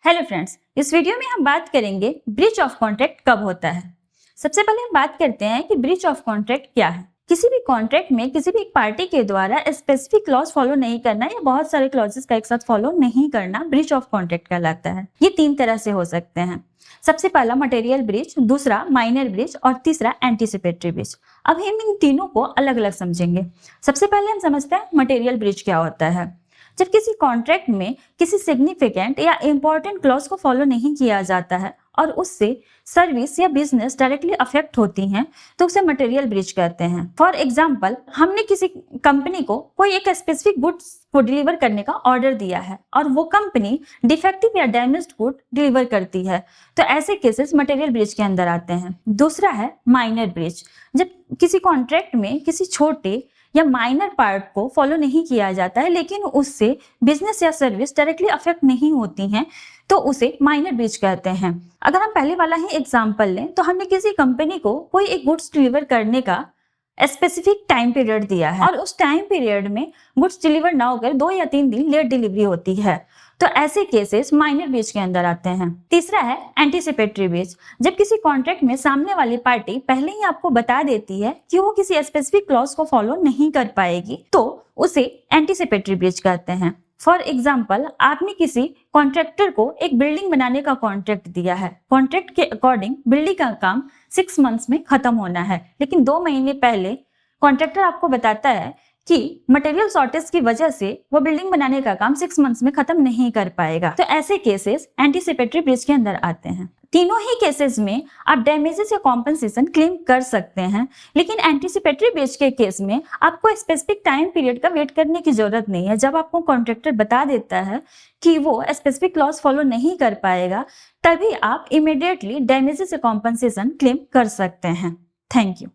Hello friends, इस video में हम बात करेंगे ब्रीच ऑफ कॉन्ट्रैक्ट कब होता है। सबसे पहले हम बात करते हैं कि ब्रीच ऑफ कॉन्ट्रैक्ट क्या है। किसी भी कॉन्ट्रैक्ट में किसी भी एक पार्टी के द्वारा स्पेसिफिक क्लॉज फॉलो नहीं करना या बहुत सारे क्लॉजेस का एक साथ फॉलो नहीं करना ब्रीच ऑफ कॉन्ट्रैक्ट कहलाता है। ये तीन तरह से हो सकते हैं। सबसे पहला मटेरियल ब्रीच, दूसरा माइनर ब्रीच और तीसरा एंटीसिपेटरी ब्रीच। अब हम इन तीनों को अलग अलग समझेंगे। सबसे पहले हम समझते हैं मटेरियल ब्रीच क्या होता है। जब किसी कॉन्ट्रैक्ट में किसी सिग्निफिकेंट या इंपॉर्टेंट क्लॉज को फॉलो नहीं किया जाता है और उससे सर्विस या बिजनेस डायरेक्टली अफेक्ट होती हैं तो उसे मटेरियल ब्रीच कहते हैं। फॉर एग्जांपल, हमने किसी कंपनी को कोई एक स्पेसिफिक गुड्स को डिलीवर करने का ऑर्डर दिया है और वो कंपनी डिफेक्टिव या डैमेज्ड गुड डिलीवर करती है, तो ऐसे केसेस मटेरियल ब्रीच के अंदर आते हैं। दूसरा है माइनर ब्रीच। जब किसी कॉन्ट्रैक्ट में किसी छोटे या माइनर पार्ट को फॉलो नहीं किया जाता है लेकिन उससे बिजनेस या सर्विस डायरेक्टली अफेक्ट नहीं होती हैं तो उसे माइनर ब्रीच कहते हैं। अगर हम पहले वाला ही एग्जांपल लें तो हमने किसी कंपनी को कोई एक गुड्स डिलीवर करने का स्पेसिफिक टाइम पीरियड दिया है और उस टाइम पीरियड में गुड्स डिलीवर ना होकर 2 या 3 दिन लेट डिलीवरी होती है, तो ऐसे केसेस माइनर ब्रीच के अंदर आते हैं। तीसरा है एंटीसिपेटरी ब्रीच। जब किसी कॉन्ट्रैक्ट में सामने वाली पार्टी पहले ही आपको बता देती है कि वो किसी स्पेसिफिक क्लॉज को फॉलो नहीं कर पाएगी तो उसे एंटीसिपेटरी ब्रीच कहते हैं। फॉर एग्जाम्पल, आपने किसी कॉन्ट्रैक्टर को एक बिल्डिंग बनाने का कॉन्ट्रैक्ट दिया है। कॉन्ट्रैक्ट के अकॉर्डिंग बिल्डिंग का काम 6 मंथ्स में खत्म होना है, लेकिन 2 महीने पहले कॉन्ट्रैक्टर आपको बताता है कि मटेरियल शॉर्टेज की वजह से वो बिल्डिंग बनाने का काम 6 मंथ्स में खत्म नहीं कर पाएगा, तो ऐसे केसेस एंटीसिपेटरी ब्रीच के अंदर आते हैं। तीनों ही केसेस में आप डैमेजेस या कॉम्पेंसेशन क्लेम कर सकते हैं, लेकिन एंटीसिपेटरी ब्रीच के केस में आपको स्पेसिफिक टाइम पीरियड का वेट करने की जरूरत नहीं है। जब आपको कॉन्ट्रैक्टर बता देता है कि वो स्पेसिफिक क्लॉज फॉलो नहीं कर पाएगा, तभी आप इमीडिएटली डैमेजेस या कॉम्पेंसेशन क्लेम कर सकते हैं। Thank you.